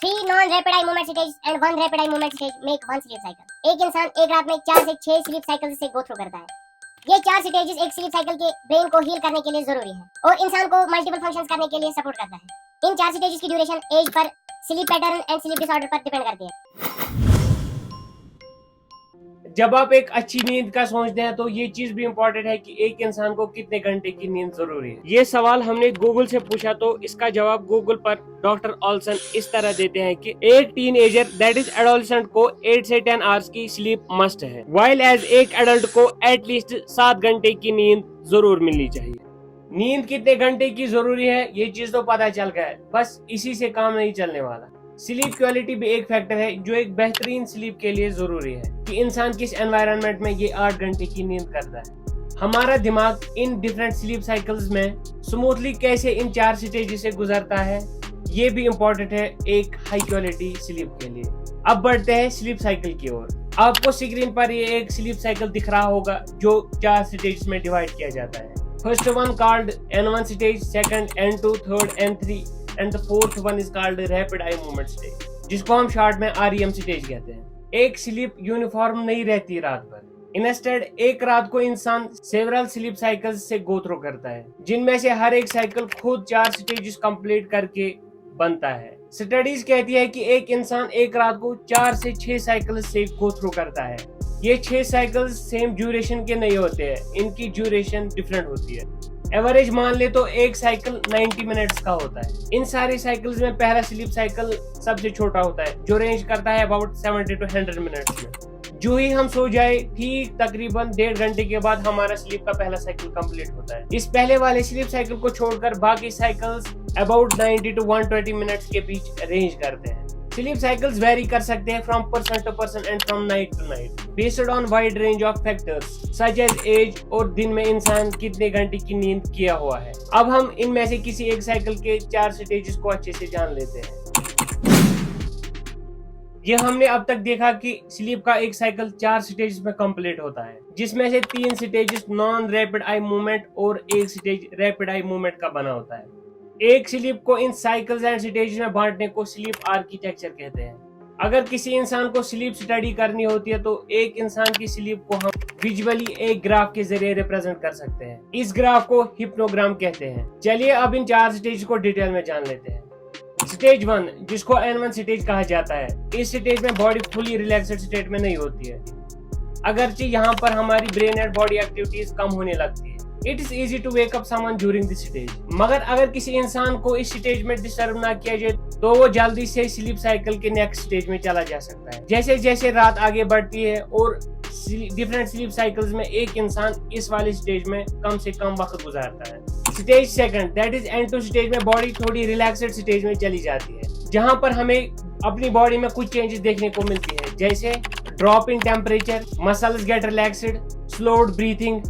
3 non-rapid eye movement stages and 1 rapid eye movement stage make 1 sleep cycle. एक इंसान एक रात में 4 से 6 स्लीप साइकिल से गो थ्रू करता है। ये 4 स्टेजेस एक स्लीप साइकिल के ब्रेन को हील करने के लिए जरूरी है और इंसान को मल्टीपल फंक्शंस करने के लिए सपोर्ट करता है। इन 4 स्टेजेस की ड्यूरेशन एज पर, sleep pattern and sleep disorder पर डिपेंड करती है। जब आप एक अच्छी नींद का सोचते हैं तो ये चीज भी इम्पोर्टेंट है कि एक इंसान को कितने घंटे की नींद जरूरी है। ये सवाल हमने गूगल से पूछा तो इसका जवाब गूगल पर डॉक्टर ऑल्सन इस तरह देते हैं कि एक टीनेजर दैट इज एडोलेसेंट को 8 से 10 आवर्स की स्लीप मस्ट है, वाइल एज एक एडल्ट को एटलीस्ट 7 घंटे की नींद जरूर मिलनी चाहिए। नींद कितने घंटे की जरूरी है ये चीज तो पता चल गया है, बस इसी से काम नहीं चलने वाला। स्लीप क्वालिटी भी एक फैक्टर है जो एक बेहतरीन स्लीप के लिए जरूरी है कि इंसान किस एनवायरनमेंट में ये 8 घंटे की नींद करता है। हमारा दिमाग इन डिफरेंट स्लीप साइकिल्स में स्मूथली कैसे इन 4 स्टेज से गुजरता है ये भी इम्पोर्टेंट है एक हाई क्वालिटी स्लीप के लिए। अब बढ़ते हैं स्लीप साइकिल की ओर। आपको स्क्रीन पर ये एक स्लीप साइकिल दिख रहा होगा जो 4 स्टेज में डिवाइड किया जाता है। First one called N1 stage, second N2, third N3 and the fourth one is called rapid eye movement stage, जिसको हम शॉर्ट में REM स्टेज कहते हैं। एक स्लीप यूनिफॉर्म नहीं रहती रात भर। इंस्टेड एक रात को इंसान सेवरल स्लीप साइकिल्स से गो थ्रू करता है, जिनमें से हर एक साइकिल खुद 4 स्टेजेस कंप्लीट करके बनता है। स्टडीज कहती है कि एक इंसान एक रात को 4 से 6 साइकिल से गो थ्रू करता है। ये 6 साइकिल्स सेम ड्यूरेशन के नहीं होते हैं, इनकी ड्यूरेशन डिफरेंट होती है। एवरेज मान ले तो एक साइकिल 90 मिनट्स का होता है। इन सारी साइकिल्स में पहला स्लीप साइकिल सबसे छोटा होता है जो रेंज करता है अबाउट 70 to 100 मिनट्स में। जो ही हम सो जाए ठीक तकरीबन 1.5 घंटे के बाद हमारा स्लीप का पहला साइकिल कंप्लीट होता है। इस पहले वाले स्लीप साइकिल को छोड़कर बाकी साइकिल्स अबाउट 90 to 120 मिनट्स के बीच रेंज करते हैं। स्लीप साइकिल्स वेरी कर सकते हैं from person to person and from night to night based on wide range of factors such as age और दिन में इंसान कितने घंटे की नींद किया हुआ है। अब हम इनमें से किसी एक साइकिल के 4 स्टेजेस को अच्छे से जान लेते हैं। ये हमने अब तक देखा कि स्लीप का एक साइकिल 4 स्टेजेस में कंप्लीट होता है, जिसमें से 3 stages non rapid eye movement और एक स्टेज रैपिड आई मूवमेंट का बना होता है। एक स्लीप को इन साइकिल्स एंड स्टेजेस में बांटने को स्लीप आर्किटेक्चर कहते हैं। अगर किसी इंसान को स्लीप स्टडी करनी होती है तो एक इंसान की स्लीप को हम विजुअली एक ग्राफ के जरिए रिप्रेजेंट कर सकते हैं। इस ग्राफ को हिप्नोग्राम कहते हैं। चलिए अब इन 4 स्टेज को डिटेल में जान लेते हैं। स्टेज 1 जिसको N1 स्टेज कहा जाता है, इस स्टेज में बॉडी फुली रिलैक्स्ड स्टेट में नहीं होती है, अगरचे यहाँ पर हमारी ब्रेन एंड बॉडी एक्टिविटीज कम होने लगती है। It is easy to wake up someone during this stage. मगर अगर किसी इंसान को इस स्टेज में डिस्टर्ब ना किया जाए तो वो जल्दी से स्लीप साइकिल के नेक्स्ट स्टेज में चला जा सकता है। जैसे जैसे रात आगे बढ़ती है और डिफरेंट स्लीप साइकिल्स में एक इंसान इस वाले स्टेज में कम से कम वक्त गुजारता है। Stage second that is N2 stage में बॉडी थोड़ी रिलैक्स्ड स्टेज में चली जाती है, जहां पर हमें अपनी बॉडी में कुछ चेंजेस देखने को मिलती है, जैसे drop in temperature, muscles get relaxed, slowed breathing,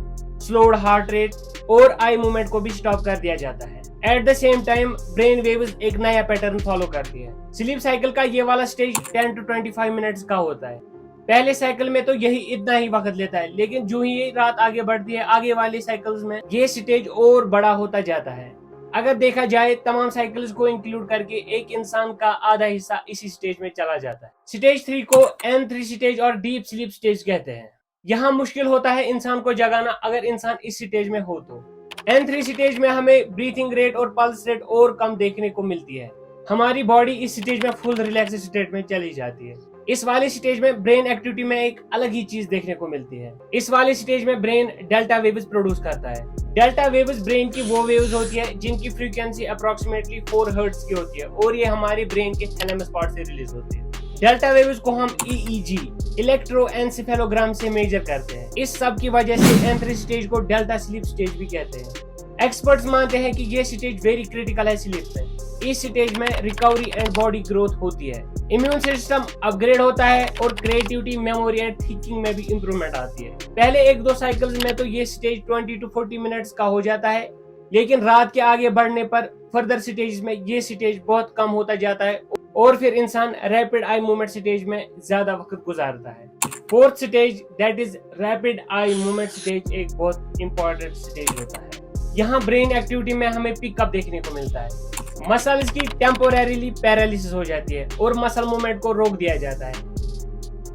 slowed heart rate और आई मूवमेंट को भी स्टॉप कर दिया जाता है। At the same time brain waves एक नया पैटर्न फॉलो करती है। स्लीप साइकिल का ये वाला स्टेज 10 to 25 मिनट्स का होता है। पहले साइकिल में तो यही इतना ही वक्त लेता है, लेकिन जो ही रात आगे बढ़ती है आगे वाली साइकिल्स में ये स्टेज और बड़ा होता जाता है। अगर देखा जाए तमाम साइकिल्स को इंक्लूड करके एक इंसान का आधा हिस्सा इसी स्टेज में चला जाता है। स्टेज 3 को N3 स्टेज और डीप स्लीप स्टेज कहते हैं। यहाँ मुश्किल होता है इंसान को जगाना अगर इंसान इस स्टेज में हो तो। N3 स्टेज में हमें ब्रीथिंग रेट और पल्स रेट और कम देखने को मिलती है। हमारी बॉडी इस स्टेज में फुल रिलैक्स स्टेट में चली जाती है। इस वाले स्टेज में ब्रेन एक्टिविटी में एक अलग ही चीज देखने को मिलती है। इस वाले स्टेज में ब्रेन डेल्टा वेव्स प्रोड्यूस करता है। डेल्टा वेव्स ब्रेन की वो वेव्स होती है जिनकी फ्रीक्वेंसी अप्रोक्सीमेटली 4 हर्ट्ज की होती है और ये हमारे ब्रेन के थैलेमस पार्ट से रिलीज होती है। डेल्टा वेव्स को हम EEG इलेक्ट्रोएन्सेफेलोग्राम से मेजर करते हैं। इस सब की वजह से N3 स्टेज को डेल्टा स्लीप स्टेज भी कहते हैं। एक्सपर्ट्स मानते हैं कि ये स्टेज वेरी क्रिटिकल है स्लीप में। इस स्टेज में रिकवरी एंड बॉडी ग्रोथ होती है, इम्यून सिस्टम अपग्रेड होता है और क्रिएटिविटी, मेमोरी एंड थिंकिंग में भी इंप्रूवमेंट आती है। पहले 1-2 साइकिल्स में तो ये स्टेज 20 to 40 मिनट्स का हो जाता है, लेकिन रात के आगे बढ़ने पर फर्दर स्टेज में ये स्टेज बहुत कम होता जाता है और फिर इंसान रैपिड आई मूवमेंट स्टेज में ज्यादा वक्त गुजारता है। 4th stage that is rapid eye movement stage एक बहुत इंपॉर्टेंट स्टेज होता है। यहाँ ब्रेन एक्टिविटी में हमें पिकअप देखने को मिलता है। मसल्स की टेम्पोरेरीली पैरालिसिस हो जाती है और मसल मूवमेंट को रोक दिया जाता है,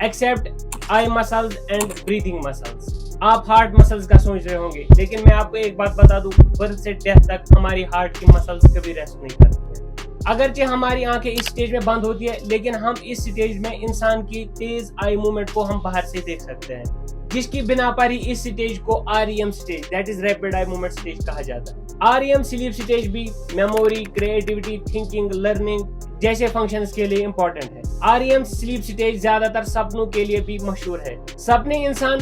except eye muscles and breathing muscles. आप हार्ट मसल्स का सोच रहे होंगे, लेकिन मैं आपको एक बात बता दूं, बर्थ से डेथ तक हमारी हार्ट की मसल्स कभी रेस्ट नहीं करती है। अगरचे हमारी आंखें इस स्टेज में बंद होती है, लेकिन हम इस स्टेज में इंसान की तेज आई मूवमेंट को हम बाहर से देख सकते हैं, जिसकी बिना पर ही इस स्टेज को REM stage, that is rapid eye movement stage कहा जाता है। REM स्लीप स्टेज भी मेमोरी, क्रिएटिविटी, थिंकिंग, लर्निंग जैसे फंक्शंस के लिए इंपॉर्टेंट है। REM स्लीप स्टेज ज्यादातर सपनों के लिए भी मशहूर है। सपने इंसान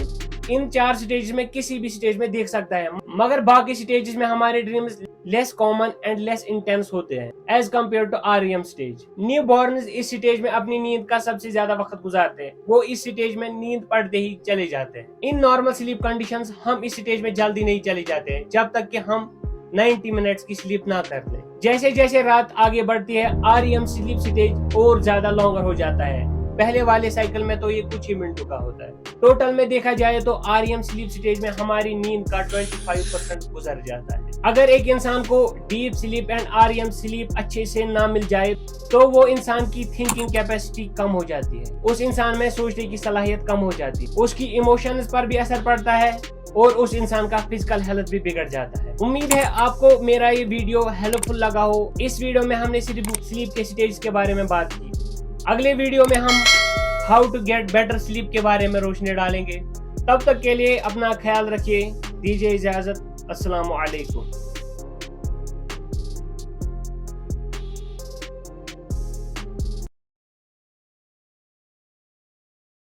इन 4 स्टेज में किसी भी स्टेज में देख सकता है, मगर बाकी स्टेजेस में हमारे dreams less common and less intense होते हैं as compare to REM stage. Newborns इस स्टेज में अपनी नींद का सबसे ज्यादा वक्त गुजारते हैं। वो इस स्टेज में नींद पड़ते ही चले जाते हैं। इन नॉर्मल स्लीप कंडीशंस हम इस स्टेज में जल्दी नहीं चले जाते हैं, जब तक कि हम 90 मिनट्स की स्लीप ना कर लें। जैसे जैसे रात आगे बढ़ती है, REM स्लीप स्टेज और ज्यादा लॉन्गर हो जाता है। पहले वाले साइकिल में तो ये कुछ ही मिनटों का होता है। टोटल में देखा जाए तो REM स्लीप स्टेज में हमारी नींद का 25% गुजर जाता है। अगर एक इंसान को deep sleep and REM sleep अच्छे से ना मिल जाए तो वो इंसान की थिंकिंग कैपेसिटी कम हो जाती है, उस इंसान में सोचने की सलाहियत कम हो जाती है, उसकी इमोशंस पर भी असर पड़ता है और उस इंसान का फिजिकल हेल्थ भी बिगड़ जाता है। उम्मीद है आपको मेरा ये वीडियो हेल्पफुल लगा हो। इस वीडियो में हमने सिर्फ स्लीप के स्टेज के बारे में बात की। अगले वीडियो में हम how to get better sleep के बारे में रोशनी डालेंगे। तब तक के लिए अपना ख्याल रखिए, दीजिए इजाजत। अस्सलामु अलैकुम।